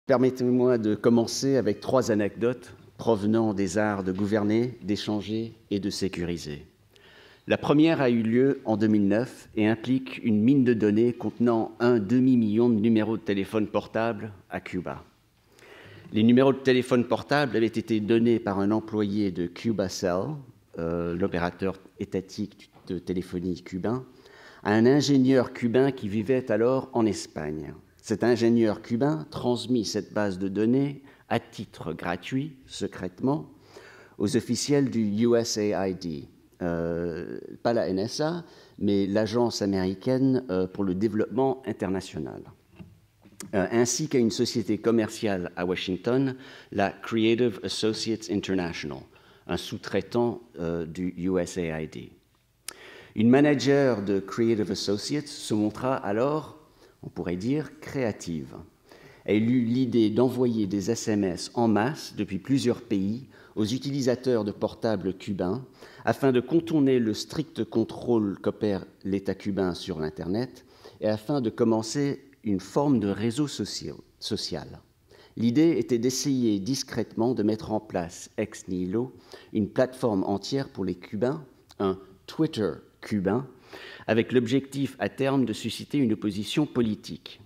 Permettez-moi de commencer avec 3 anecdotes provenant des arts de gouverner, d'échanger et de sécuriser. La première a eu lieu en 2009 et implique une mine de données contenant un demi-million de numéros de téléphone portable à Cuba. Les numéros de téléphone portable avaient été donnés par un employé de CubaCell, l'opérateur étatique de téléphonie cubain, à un ingénieur cubain qui vivait alors en Espagne. Cet ingénieur cubain transmit cette base de données à titre gratuit, secrètement, aux officiels du USAID, pas la NSA, mais l'Agence américaine pour le développement international, ainsi qu'à une société commerciale à Washington, la Creative Associates International, un sous-traitant du USAID. Une manager de Creative Associates se montra alors, on pourrait dire, créative. Elle eut l'idée d'envoyer des SMS en masse depuis plusieurs pays aux utilisateurs de portables cubains afin de contourner le strict contrôle qu'opère l'État cubain sur l'Internet et afin de commencer une forme de réseau social. L'idée était d'essayer discrètement de mettre en place ex nihilo une plateforme entière pour les Cubains, un Twitter cubain, avec l'objectif à terme de susciter une opposition politique.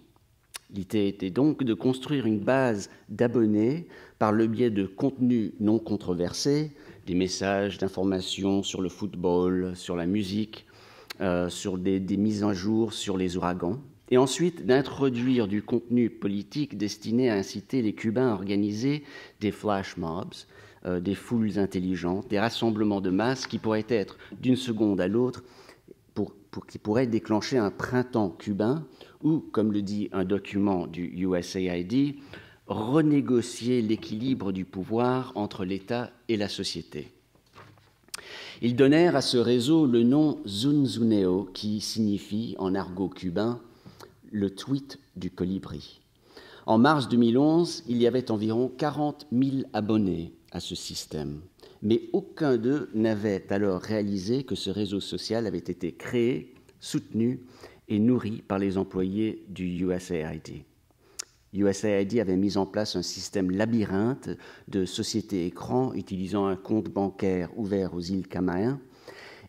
L'idée était donc de construire une base d'abonnés par le biais de contenus non controversés, des messages d'information sur le football, sur la musique, sur des mises à jour sur les ouragans, et ensuite d'introduire du contenu politique destiné à inciter les Cubains à organiser des flash mobs, des foules intelligentes, des rassemblements de masse qui pourraient être d'une seconde à l'autre qui pourrait déclencher un printemps cubain ou, comme le dit un document du USAID, renégocier l'équilibre du pouvoir entre l'État et la société. Ils donnèrent à ce réseau le nom Zunzuneo, qui signifie, en argot cubain, le tweet du colibri. En mars 2011, il y avait environ 40 000 abonnés à ce système. Mais aucun d'eux n'avait alors réalisé que ce réseau social avait été créé, soutenu et nourri par les employés du USAID. USAID avait mis en place un système labyrinthe de sociétés écrans utilisant un compte bancaire ouvert aux îles Cayman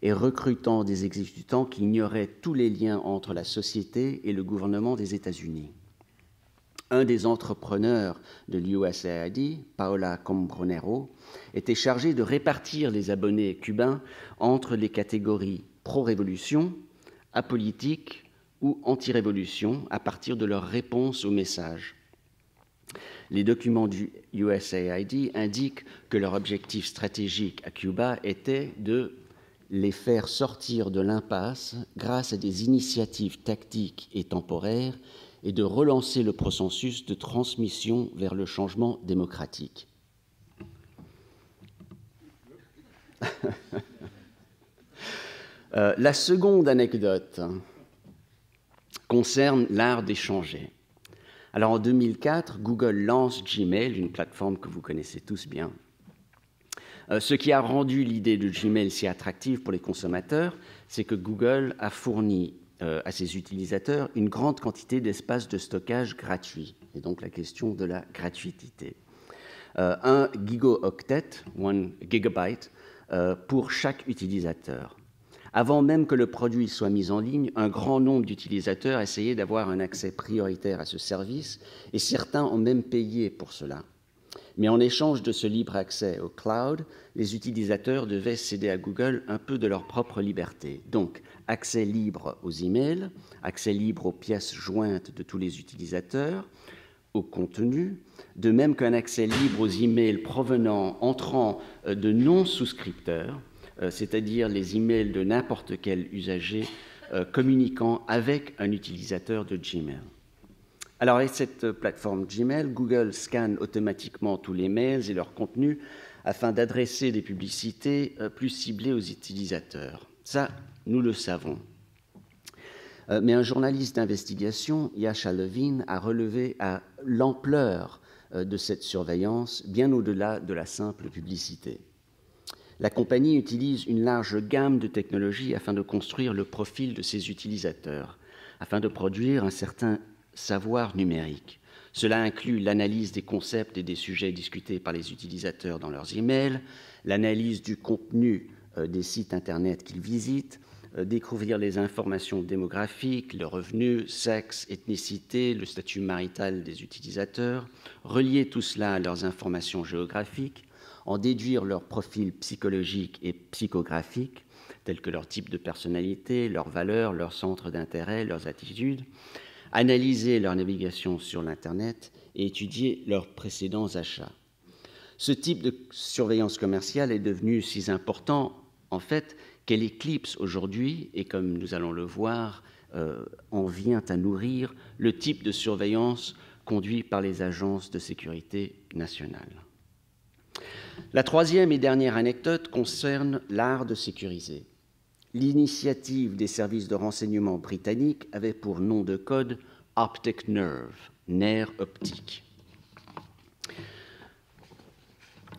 et recrutant des exécutants qui ignoraient tous les liens entre la société et le gouvernement des États-Unis. Un des entrepreneurs de l'USAID, Paola Combronero, était chargé de répartir les abonnés cubains entre les catégories pro-révolution, apolitique ou anti-révolution à partir de leur réponse aux messages. Les documents du USAID indiquent que leur objectif stratégique à Cuba était de les faire sortir de l'impasse grâce à des initiatives tactiques et temporaires et de relancer le processus de transmission vers le changement démocratique. La seconde anecdote concerne l'art d'échanger. Alors en 2004, Google lance Gmail, une plateforme que vous connaissez tous bien. Ce qui a rendu l'idée de Gmail si attractive pour les consommateurs, c'est que Google a fourni à ses utilisateurs une grande quantité d'espace de stockage gratuit, et donc la question de la gratuité. 1 gigaoctet, 1 gigabyte, pour chaque utilisateur. Avant même que le produit soit mis en ligne, un grand nombre d'utilisateurs essayaient d'avoir un accès prioritaire à ce service, et certains ont même payé pour cela. Mais en échange de ce libre accès au cloud, les utilisateurs devaient céder à Google un peu de leur propre liberté. Donc, accès libre aux emails, accès libre aux pièces jointes de tous les utilisateurs, au contenu, de même qu'un accès libre aux emails entrant de non-souscripteurs, c'est-à-dire les emails de n'importe quel usager communiquant avec un utilisateur de Gmail. Alors, avec cette plateforme Gmail, Google scanne automatiquement tous les mails et leurs contenus afin d'adresser des publicités plus ciblées aux utilisateurs. Ça, nous le savons. Mais un journaliste d'investigation, Yasha Levine, a relevé l'ampleur de cette surveillance bien au-delà de la simple publicité. La compagnie utilise une large gamme de technologies afin de construire le profil de ses utilisateurs, afin de produire un certain savoir numérique. Cela inclut l'analyse des concepts et des sujets discutés par les utilisateurs dans leurs emails, l'analyse du contenu des sites Internet qu'ils visitent, découvrir les informations démographiques, le revenu, sexe, ethnicité, le statut marital des utilisateurs, relier tout cela à leurs informations géographiques, en déduire leur profil psychologique et psychographique, tels que leur type de personnalité, leurs valeurs, leurs centres d'intérêt, leurs attitudes, analyser leur navigation sur l'Internet et étudier leurs précédents achats. Ce type de surveillance commerciale est devenu si important, en fait, qu'elle éclipse aujourd'hui, et comme nous allons le voir, en vient à nourrir le type de surveillance conduit par les agences de sécurité nationale. La troisième et dernière anecdote concerne l'art de sécuriser. L'initiative des services de renseignement britanniques avait pour nom de code Optic Nerve, nerf optique.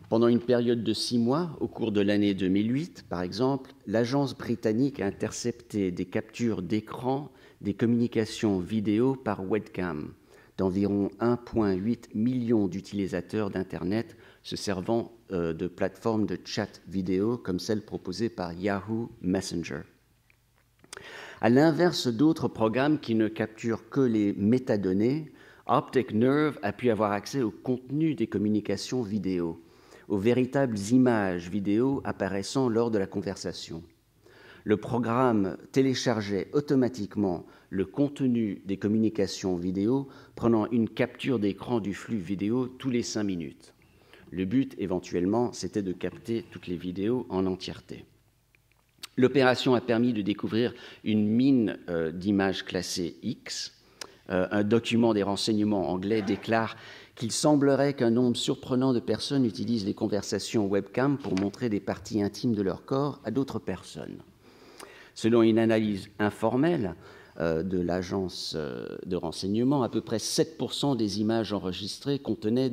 Pendant une période de 6 mois, au cours de l'année 2008, par exemple, l'agence britannique a intercepté des captures d'écran des communications vidéo par webcam d'environ 1,8 million d'utilisateurs d'Internet se servant de plateformes de chat vidéo comme celle proposée par Yahoo Messenger. À l'inverse d'autres programmes qui ne capturent que les métadonnées, Optic Nerve a pu avoir accès au contenu des communications vidéo, aux véritables images vidéo apparaissant lors de la conversation. Le programme téléchargeait automatiquement le contenu des communications vidéo, prenant une capture d'écran du flux vidéo tous les 5 minutes. Le but, éventuellement, c'était de capter toutes les vidéos en entièreté. L'opération a permis de découvrir une mine d'images classées X. Un document des renseignements anglais déclare qu'il semblerait qu'un nombre surprenant de personnes utilisent les conversations webcam pour montrer des parties intimes de leur corps à d'autres personnes. Selon une analyse informelle de l'agence de renseignement, à peu près 7% des images enregistrées contenaient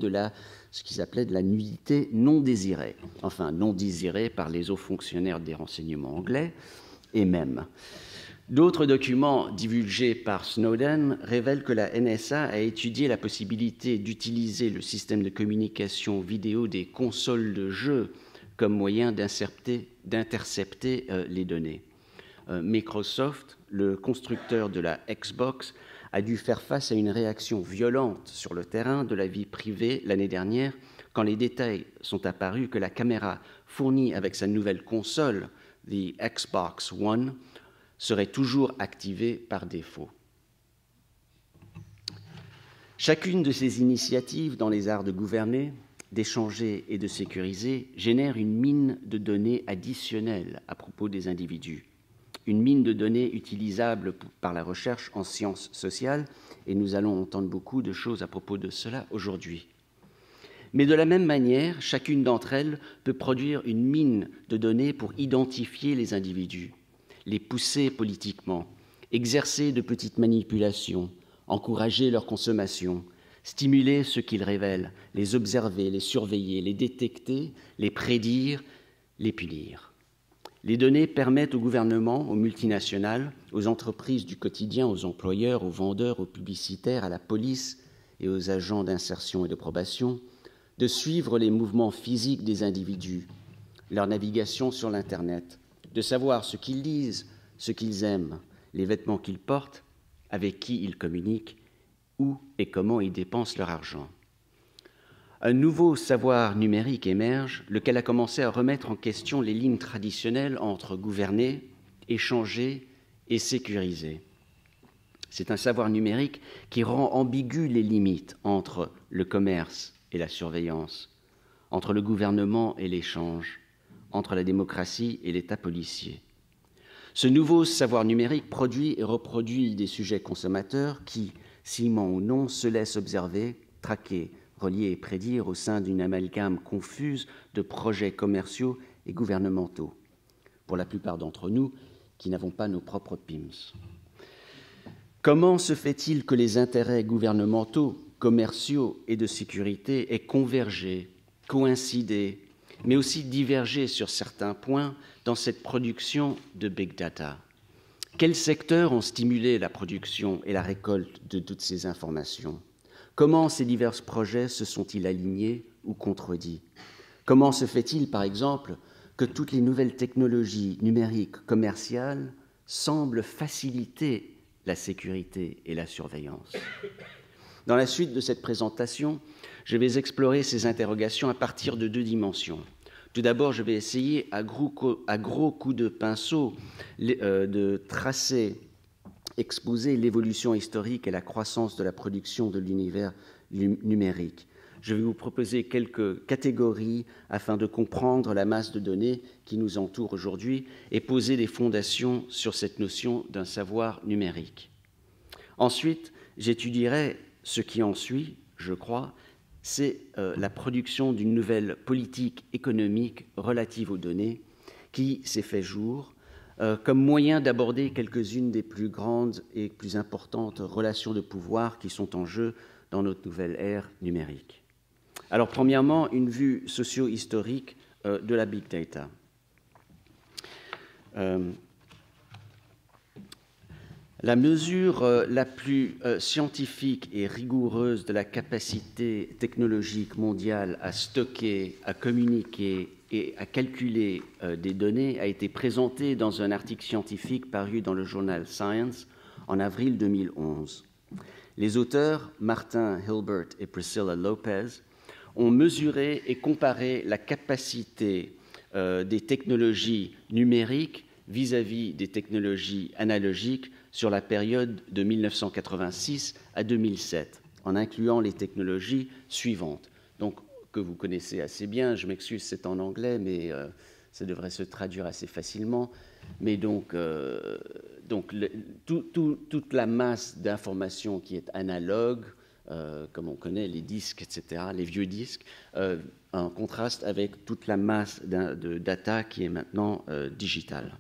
ce qu'ils appelaient de la nudité non désirée, enfin non désirée par les hauts fonctionnaires des renseignements anglais et même. D'autres documents divulgués par Snowden révèlent que la NSA a étudié la possibilité d'utiliser le système de communication vidéo des consoles de jeux comme moyen d'intercepter les données. Microsoft, le constructeur de la Xbox, a dû faire face à une réaction violente sur le terrain de la vie privée l'année dernière quand les détails sont apparus que la caméra fournie avec sa nouvelle console, the Xbox One, serait toujours activée par défaut. Chacune de ces initiatives dans les arts de gouverner, d'échanger et de sécuriser génère une mine de données additionnelles à propos des individus. Une mine de données utilisable par la recherche en sciences sociales, et nous allons entendre beaucoup de choses à propos de cela aujourd'hui. Mais de la même manière, chacune d'entre elles peut produire une mine de données pour identifier les individus, les pousser politiquement, exercer de petites manipulations, encourager leur consommation, stimuler ce qu'ils révèlent, les observer, les surveiller, les détecter, les prédire, les punir. Les données permettent au gouvernement, aux multinationales, aux entreprises du quotidien, aux employeurs, aux vendeurs, aux publicitaires, à la police et aux agents d'insertion et de probation de suivre les mouvements physiques des individus, leur navigation sur l'Internet, de savoir ce qu'ils lisent, ce qu'ils aiment, les vêtements qu'ils portent, avec qui ils communiquent, où et comment ils dépensent leur argent. Un nouveau savoir numérique émerge, lequel a commencé à remettre en question les lignes traditionnelles entre gouverner, échanger et sécuriser. C'est un savoir numérique qui rend ambiguës les limites entre le commerce et la surveillance, entre le gouvernement et l'échange, entre la démocratie et l'État policier. Ce nouveau savoir numérique produit et reproduit des sujets consommateurs qui, ciment ou non, se laissent observer, traquer, relier et prédire au sein d'une amalgame confuse de projets commerciaux et gouvernementaux, pour la plupart d'entre nous qui n'avons pas nos propres PIMS. Comment se fait-il que les intérêts gouvernementaux, commerciaux et de sécurité aient convergé, coïncidé, mais aussi divergé sur certains points dans cette production de big data? Quels secteurs ont stimulé la production et la récolte de toutes ces informations? Comment ces divers projets se sont-ils alignés ou contredits? Comment se fait-il, par exemple, que toutes les nouvelles technologies numériques commerciales semblent faciliter la sécurité et la surveillance? Dans la suite de cette présentation, je vais explorer ces interrogations à partir de deux dimensions. Tout d'abord, je vais essayer à gros coups de pinceau de tracer, exposer l'évolution historique et la croissance de la production de l'univers numérique. Je vais vous proposer quelques catégories afin de comprendre la masse de données qui nous entoure aujourd'hui et poser des fondations sur cette notion d'un savoir numérique. Ensuite, j'étudierai ce qui en suit, je crois, c'est la production d'une nouvelle politique économique relative aux données qui s'est fait jour comme moyen d'aborder quelques-unes des plus grandes et plus importantes relations de pouvoir qui sont en jeu dans notre nouvelle ère numérique. Alors, premièrement, une vue socio-historique de la Big Data. La mesure la plus scientifique et rigoureuse de la capacité technologique mondiale à stocker, à communiquer et à calculer des données a été présentée dans un article scientifique paru dans le journal Science en avril 2011. Les auteurs, Martin Hilbert et Priscilla Lopez, ont mesuré et comparé la capacité des technologies numériques vis-à-vis des technologies analogiques sur la période de 1986 à 2007, en incluant les technologies suivantes. Donc, que vous connaissez assez bien, je m'excuse, c'est en anglais, mais ça devrait se traduire assez facilement. Mais donc toute la masse d'informations qui est analogue, comme on connaît les disques, etc., les vieux disques, en contraste avec toute la masse de data qui est maintenant digitale.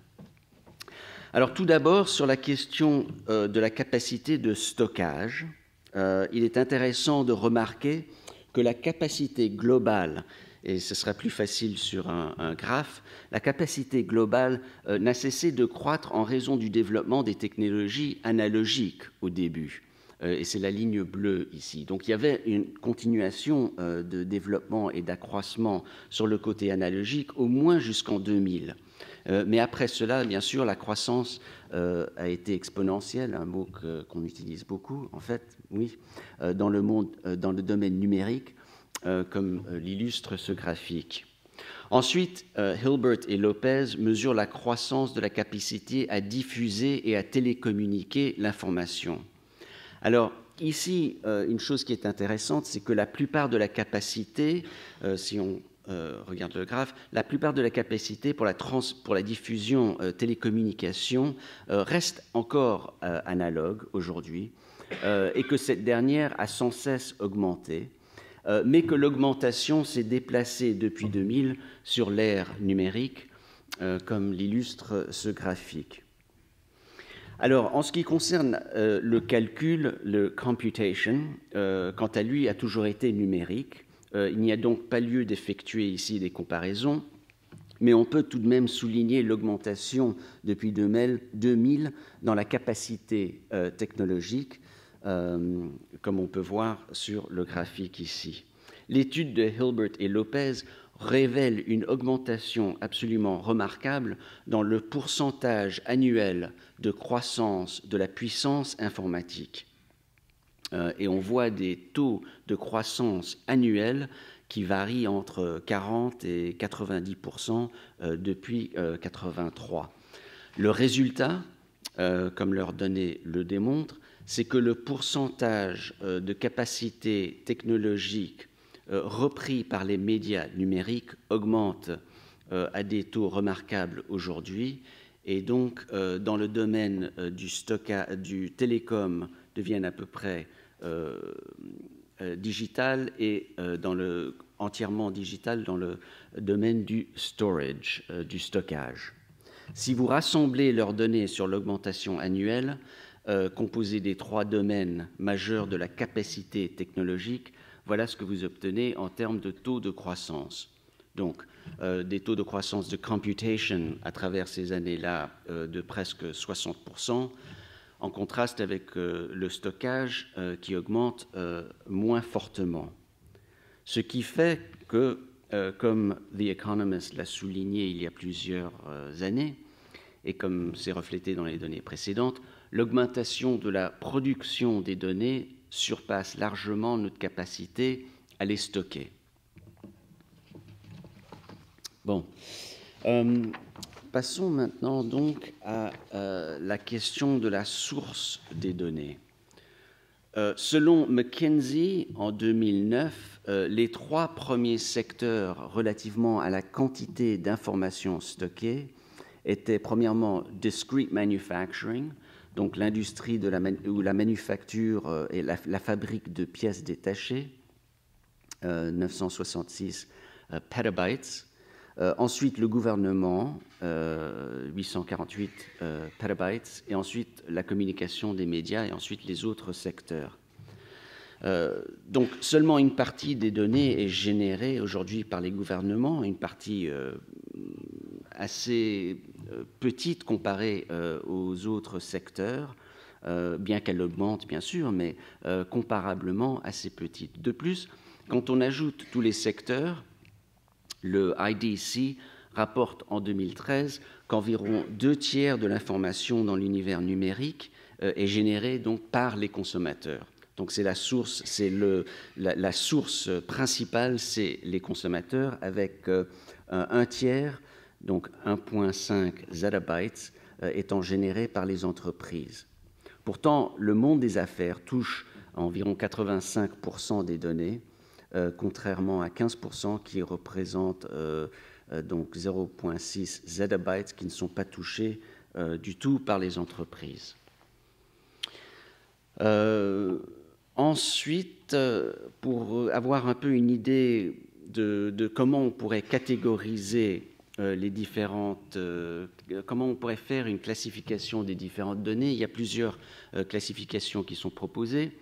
Alors tout d'abord, sur la question de la capacité de stockage, il est intéressant de remarquer que la capacité globale, et ce sera plus facile sur un graphe, la capacité globale n'a cessé de croître en raison du développement des technologies analogiques au début. Et c'est la ligne bleue ici. Donc il y avait une continuation de développement et d'accroissement sur le côté analogique, au moins jusqu'en 2000. Mais après cela, bien sûr, la croissance a été exponentielle, un mot qu'on utilise beaucoup, en fait, oui, dans le domaine numérique, comme l'illustre ce graphique. Ensuite, Hilbert et Lopez mesurent la croissance de la capacité à diffuser et à télécommuniquer l'information. Alors, ici, une chose qui est intéressante, c'est que la plupart de la capacité, si on regarde le graphe, la plupart de la capacité pour la diffusion télécommunication reste encore analogue aujourd'hui et que cette dernière a sans cesse augmenté, mais que l'augmentation s'est déplacée depuis 2000 sur l'ère numérique, comme l'illustre ce graphique. Alors, en ce qui concerne le calcul, le computation, quant à lui, a toujours été numérique. Il n'y a donc pas lieu d'effectuer ici des comparaisons, mais on peut tout de même souligner l'augmentation depuis 2000 dans la capacité technologique, comme on peut voir sur le graphique ici. L'étude de Hilbert et Lopez révèle une augmentation absolument remarquable dans le pourcentage annuel de croissance de la puissance informatique. Et on voit des taux de croissance annuels qui varient entre 40 et 90% depuis 1983. Le résultat, comme leurs données le démontrent, c'est que le pourcentage de capacité technologique repris par les médias numériques augmente à des taux remarquables aujourd'hui, et donc dans le domaine du télécom deviennent à peu près digital et entièrement digital dans le domaine du storage, du stockage. Si vous rassemblez leurs données sur l'augmentation annuelle, composée des trois domaines majeurs de la capacité technologique, voilà ce que vous obtenez en termes de taux de croissance. Donc, des taux de croissance de computation à travers ces années-là de presque 60%, en contraste avec le stockage qui augmente moins fortement. Ce qui fait que, comme The Economist l'a souligné il y a plusieurs années, et comme c'est reflété dans les données précédentes, l'augmentation de la production des données surpasse largement notre capacité à les stocker. Bon. Passons maintenant donc à la question de la source des données. Selon McKinsey, en 2009, les 3 premiers secteurs relativement à la quantité d'informations stockées étaient premièrement discrete manufacturing, donc l'industrie ou la manufacture et la fabrique de pièces détachées, 966 petabytes. Ensuite, le gouvernement, 848 petabytes, et ensuite la communication des médias, et ensuite les autres secteurs. Donc, seulement une partie des données est générée aujourd'hui par les gouvernements, une partie assez petite comparée aux autres secteurs, bien qu'elle augmente, bien sûr, mais comparablement assez petite. De plus, quand on ajoute tous les secteurs, le IDC rapporte en 2013 qu'environ 2/3 de l'information dans l'univers numérique est générée donc par les consommateurs. Donc c'est la source, la source principale, c'est les consommateurs, avec un tiers, donc 1,5 zettabytes, étant généré par les entreprises. Pourtant, le monde des affaires touche à environ 85% des données, contrairement à 15% qui représentent donc 0,6 zettabytes qui ne sont pas touchés du tout par les entreprises. Ensuite, pour avoir un peu une idée de comment on pourrait catégoriser les différentes, comment on pourrait faire une classification des différentes données, il y a plusieurs classifications qui sont proposées.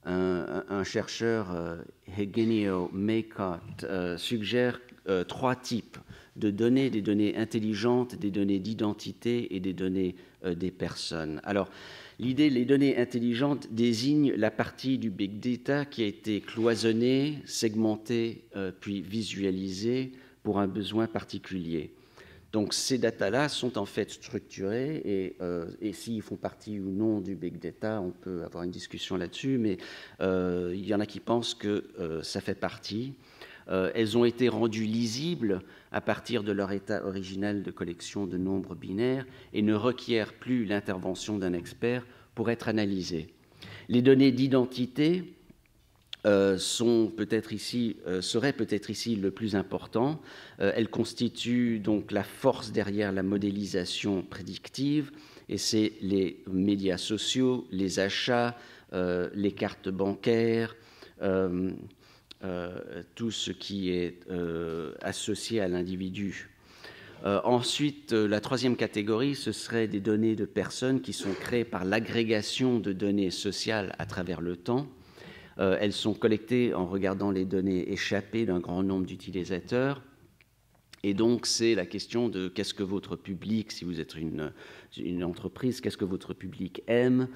Un chercheur, Eugenio Maycott, suggère 3 types de données: des données intelligentes, des données d'identité et des données des personnes. Alors, l'idée, les données intelligentes désignent la partie du big data qui a été cloisonnée, segmentée, puis visualisée pour un besoin particulier. Donc, ces datas-là sont en fait structurées et s'ils font partie ou non du big data, on peut avoir une discussion là-dessus, mais il y en a qui pensent que ça fait partie. Elles ont été rendues lisibles à partir de leur état originel de collection de nombres binaires et ne requièrent plus l'intervention d'un expert pour être analysées. Les données d'identité seraient peut-être ici le plus important. Elles constituent donc la force derrière la modélisation prédictive, et c'est les médias sociaux, les achats, les cartes bancaires, tout ce qui est associé à l'individu. Ensuite, la troisième catégorie, ce serait des données de personnes qui sont créées par l'agrégation de données sociales à travers le temps. Elles sont collectées en regardant les données échappées d'un grand nombre d'utilisateurs. Et donc, c'est la question de qu'est-ce que votre public, si vous êtes une entreprise, qu'est-ce que votre public aime,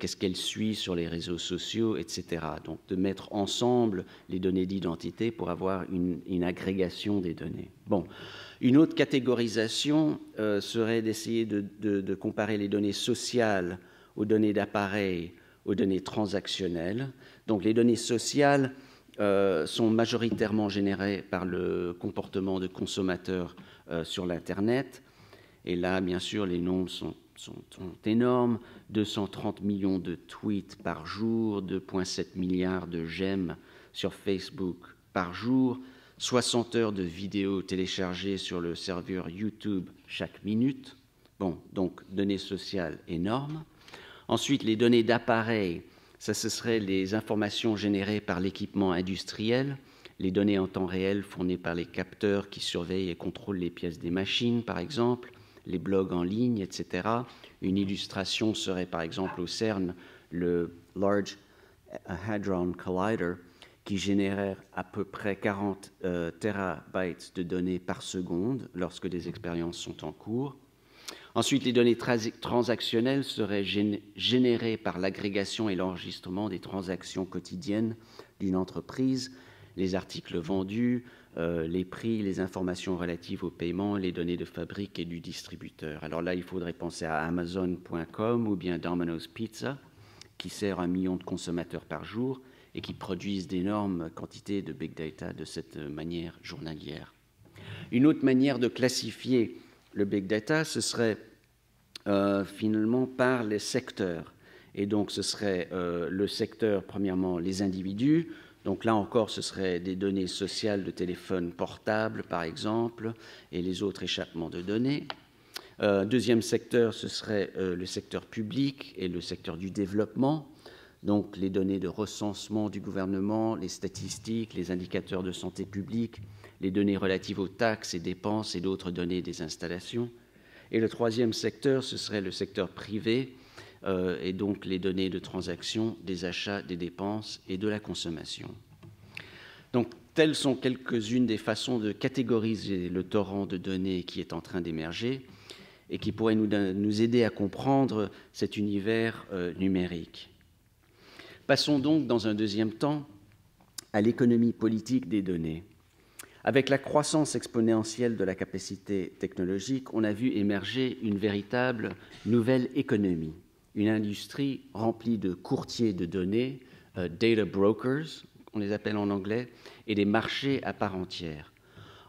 qu'est-ce qu'elle suit sur les réseaux sociaux, etc. Donc, de mettre ensemble les données d'identité pour avoir une agrégation des données. Bon, une autre catégorisation serait d'essayer de comparer les données sociales aux données d'appareil, aux données transactionnelles. Donc, les données sociales sont majoritairement générées par le comportement de consommateurs sur l'Internet. Et là, bien sûr, les nombres sont énormes. 230 millions de tweets par jour, 2,7 milliards de j'aime sur Facebook par jour, 60 heures de vidéos téléchargées sur le serveur YouTube chaque minute. Bon, donc, données sociales énormes. Ensuite, les données d'appareil. Ça, ce seraient les informations générées par l'équipement industriel, les données en temps réel fournies par les capteurs qui surveillent et contrôlent les pièces des machines, par exemple, les blogs en ligne, etc. Une illustration serait, par exemple, au CERN, le Large Hadron Collider, qui génère à peu près 40 terabytes de données par seconde lorsque des expériences sont en cours. Ensuite, les données transactionnelles seraient générées par l'agrégation et l'enregistrement des transactions quotidiennes d'une entreprise, les articles vendus, les prix, les informations relatives au paiement, les données de fabrique et du distributeur. Alors là, il faudrait penser à Amazon.com ou bien Domino's Pizza, qui sert 1 million de consommateurs par jour et qui produisent d'énormes quantités de big data de cette manière journalière. Une autre manière de classifier le big data, ce serait finalement par les secteurs. Et donc, ce serait le secteur, premièrement, les individus. Donc là encore, ce serait des données sociales de téléphone portable, par exemple, et les autres échappements de données. Deuxième secteur, ce serait le secteur public et le secteur du développement. Donc les données de recensement du gouvernement, les statistiques, les indicateurs de santé publique, les données relatives aux taxes et dépenses et d'autres données des installations. Et le troisième secteur, ce serait le secteur privé, et donc les données de transactions, des achats, des dépenses et de la consommation. Donc, telles sont quelques-unes des façons de catégoriser le torrent de données qui est en train d'émerger et qui pourrait nous aider à comprendre cet univers numérique. Passons donc, dans un deuxième temps, à l'économie politique des données. Avec la croissance exponentielle de la capacité technologique, on a vu émerger une véritable nouvelle économie, une industrie remplie de courtiers de données, data brokers, on les appelle en anglais, et des marchés à part entière.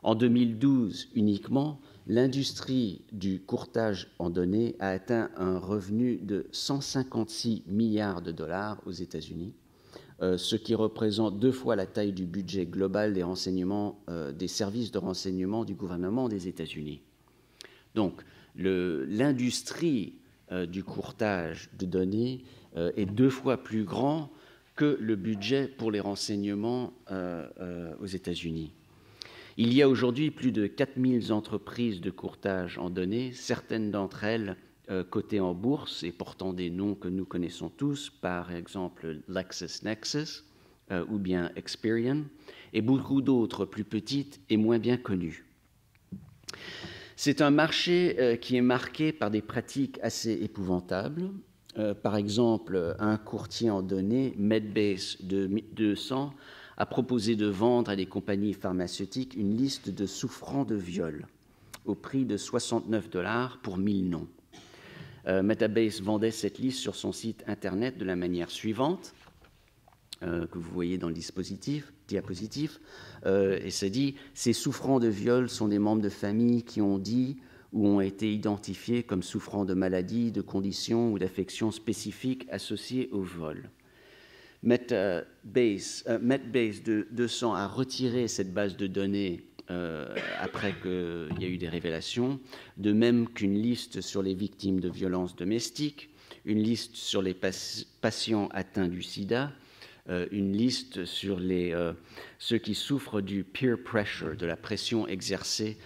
En 2012 uniquement, l'industrie du courtage en données a atteint un revenu de 156 milliards de dollars aux États-Unis, ce qui représente 2 fois la taille du budget global des renseignements, des services de renseignement du gouvernement des États-Unis. Donc, l'industrie du courtage de données est 2 fois plus grand que le budget pour les renseignements aux États-Unis. Il y a aujourd'hui plus de 4000 entreprises de courtage en données, certaines d'entre elles cotées en bourse et portant des noms que nous connaissons tous, par exemple LexisNexis ou bien Experian, et beaucoup d'autres plus petites et moins bien connues. C'est un marché qui est marqué par des pratiques assez épouvantables. Par exemple, un courtier en données, Medbase 200, a proposé de vendre à des compagnies pharmaceutiques une liste de souffrants de viol au prix de 69 $ pour 1000 noms. Metabase vendait cette liste sur son site Internet de la manière suivante, que vous voyez dans le diapositive, et ça dit « Ces souffrants de viol sont des membres de famille qui ont dit ou ont été identifiés comme souffrant de maladies, de conditions ou d'affections spécifiques associées au vol. » Medbase 200 a retiré cette base de données après qu'il y a eu des révélations, de même qu'une liste sur les victimes de violences domestiques, une liste sur les patients atteints du sida, une liste sur ceux qui souffrent du peer pressure, de la pression exercée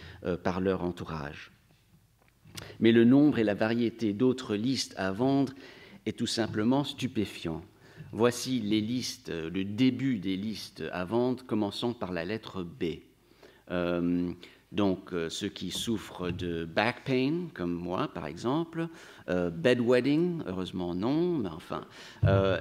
par leur entourage. Mais le nombre et la variété d'autres listes à vendre est tout simplement stupéfiant. Voici les listes, le début des listes à vendre, commençant par la lettre B. Donc, ceux qui souffrent de back pain, comme moi, par exemple, bedwetting, heureusement non, mais enfin,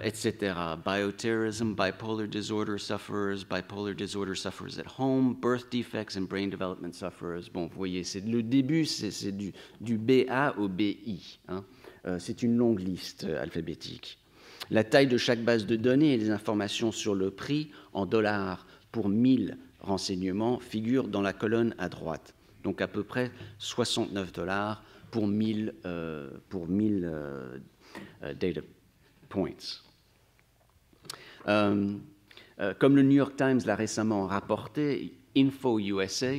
etc. Bioterrorism, bipolar disorder sufferers at home, birth defects and brain development sufferers. Bon, vous voyez, le début, c'est du BA au BI. Hein. C'est une longue liste alphabétique. La taille de chaque base de données et les informations sur le prix en dollars pour 1000 renseignements figurent dans la colonne à droite. Donc à peu près 69 $ pour 1000 data points. Comme le New York Times l'a récemment rapporté, InfoUSA,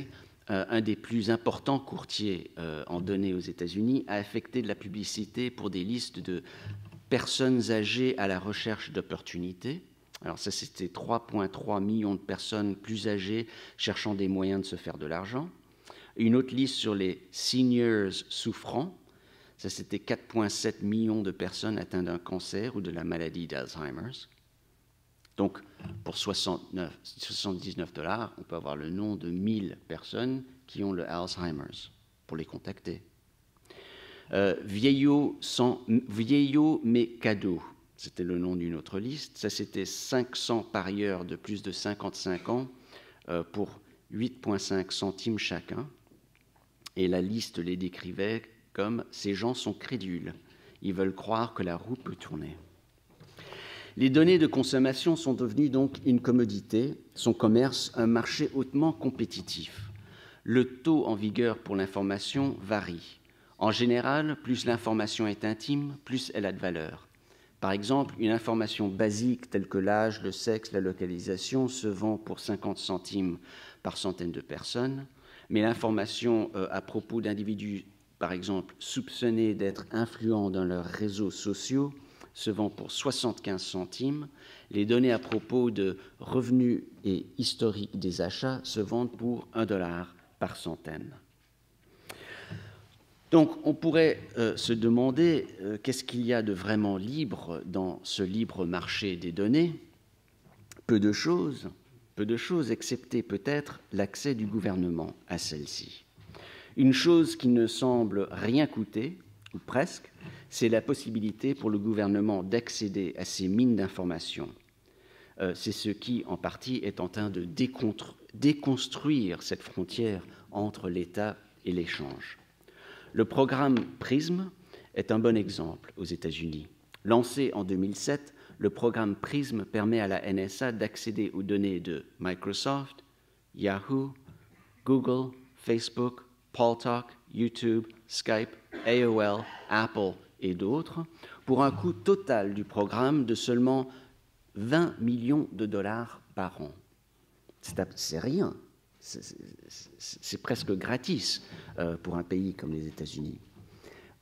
un des plus importants courtiers en données aux États-Unis, a effectué de la publicité pour des listes de personnes âgées à la recherche d'opportunités. Alors ça, c'était 3,3 millions de personnes plus âgées cherchant des moyens de se faire de l'argent. Une autre liste sur les seniors souffrants. Ça, c'était 4,7 millions de personnes atteintes d'un cancer ou de la maladie d'Alzheimer's. Donc, pour 79 $, on peut avoir le nom de 1000 personnes qui ont le Alzheimer's pour les contacter. Vieillot mais cadeau, c'était le nom d'une autre liste. Ça, c'était 500 parieurs de plus de 55 ans pour 8,5 centimes chacun. Et la liste les décrivait comme « Ces gens sont crédules. Ils veulent croire que la roue peut tourner. » Les données de consommation sont devenues donc une commodité, son commerce un marché hautement compétitif. Le taux en vigueur pour l'information varie. En général, plus l'information est intime, plus elle a de valeur. Par exemple, une information basique telle que l'âge, le sexe, la localisation se vend pour 50 centimes par centaine de personnes, mais l'information à propos d'individus, par exemple, soupçonnés d'être influents dans leurs réseaux sociaux, se vend pour 75 centimes. Les données à propos de revenus et historiques des achats se vendent pour $1 par centaine. Donc, on pourrait se demander qu'est-ce qu'il y a de vraiment libre dans ce libre marché des données. Peu de choses, excepté peut-être l'accès du gouvernement à celle-ci. Une chose qui ne semble rien coûter, ou presque, c'est la possibilité pour le gouvernement d'accéder à ces mines d'informations. C'est ce qui, en partie, est en train de déconstruire cette frontière entre l'État et l'échange. Le programme PRISM est un bon exemple aux États-Unis. Lancé en 2007, le programme PRISM permet à la NSA d'accéder aux données de Microsoft, Yahoo, Google, Facebook, Paltalk, YouTube, Skype, AOL, Apple et d'autres, pour un coût total du programme de seulement $20 millions par an. C'est rien. C'est presque gratis pour un pays comme les États-Unis.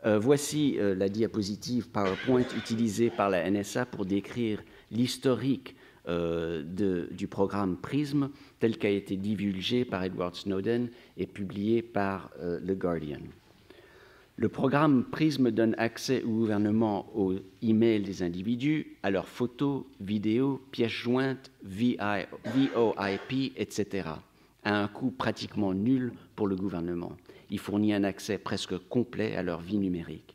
Voici la diapositive PowerPoint utilisée par la NSA pour décrire l'historique du programme PRISM tel qu'a été divulgué par Edward Snowden et publié par The Guardian. Le programme PRISM donne accès au gouvernement aux emails des individus, à leurs photos, vidéos, pièces jointes, VoIP, etc., à un coût pratiquement nul pour le gouvernement. Il fournit un accès presque complet à leur vie numérique.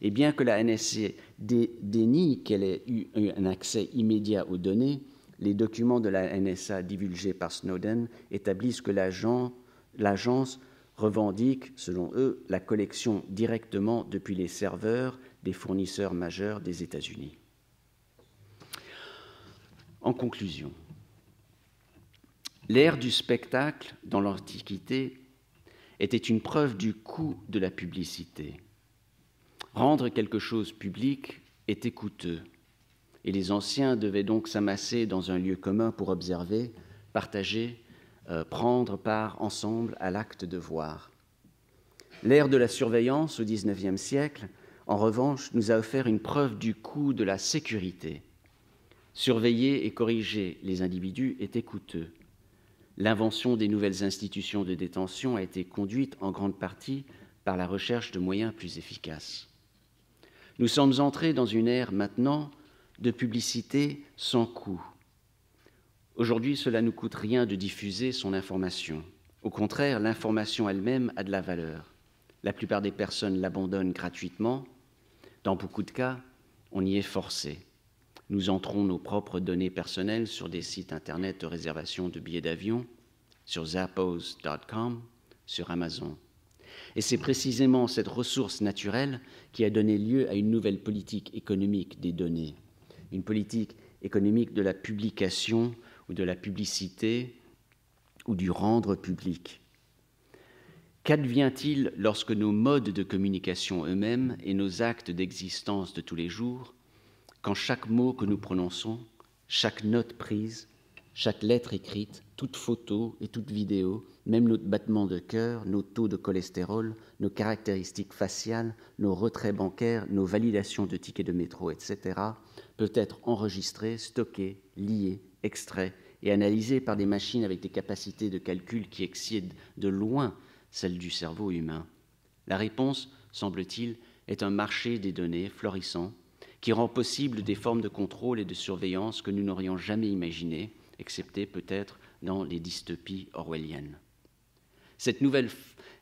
Et bien que la NSA dénie qu'elle ait eu un accès immédiat aux données, les documents de la NSA divulgués par Snowden établissent que l'agence revendique, selon eux, la collection directement depuis les serveurs des fournisseurs majeurs des États-Unis. En conclusion, l'ère du spectacle dans l'Antiquité était une preuve du coût de la publicité. Rendre quelque chose public était coûteux, et les anciens devaient donc s'amasser dans un lieu commun pour observer, partager, prendre part ensemble à l'acte de voir. L'ère de la surveillance au XIXe siècle, en revanche, nous a offert une preuve du coût de la sécurité. Surveiller et corriger les individus était coûteux. L'invention des nouvelles institutions de détention a été conduite en grande partie par la recherche de moyens plus efficaces. Nous sommes entrés dans une ère maintenant de publicité sans coût. Aujourd'hui, cela ne coûte rien de diffuser son information. Au contraire, l'information elle-même a de la valeur. La plupart des personnes l'abandonnent gratuitement. Dans beaucoup de cas, on y est forcé. Nous entrons nos propres données personnelles sur des sites Internet de réservation de billets d'avion, sur Zappos.com, sur Amazon. Et c'est précisément cette ressource naturelle qui a donné lieu à une nouvelle politique économique des données, une politique économique de la publication ou de la publicité ou du rendre public. Qu'advient-il lorsque nos modes de communication eux-mêmes et nos actes d'existence de tous les jours, quand chaque mot que nous prononçons, chaque note prise, chaque lettre écrite, toute photo et toute vidéo, même notre battement de cœur, nos taux de cholestérol, nos caractéristiques faciales, nos retraits bancaires, nos validations de tickets de métro, etc., peut être enregistré, stocké, lié, extrait et analysé par des machines avec des capacités de calcul qui excident de loin celles du cerveau humain. La réponse, semble-t-il, est un marché des données florissant qui rend possible des formes de contrôle et de surveillance que nous n'aurions jamais imaginées, excepté peut-être dans les dystopies orwelliennes. Cette nouvelle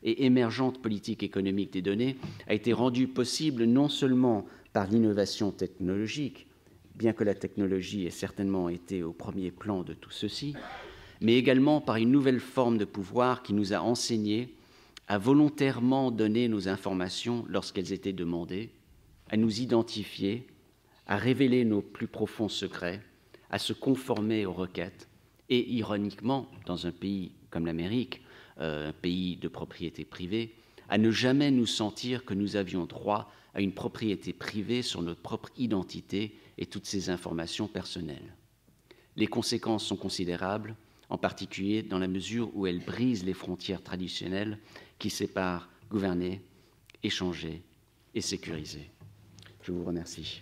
et émergente politique économique des données a été rendue possible non seulement par l'innovation technologique, bien que la technologie ait certainement été au premier plan de tout ceci, mais également par une nouvelle forme de pouvoir qui nous a enseigné à volontairement donner nos informations lorsqu'elles étaient demandées, à nous identifier, à révéler nos plus profonds secrets, à se conformer aux requêtes et, ironiquement, dans un pays comme l'Amérique, un pays de propriété privée, à ne jamais nous sentir que nous avions droit à une propriété privée sur notre propre identité et toutes ces informations personnelles. Les conséquences sont considérables, en particulier dans la mesure où elles brisent les frontières traditionnelles qui séparent gouverner, échanger et sécuriser. Je vous remercie.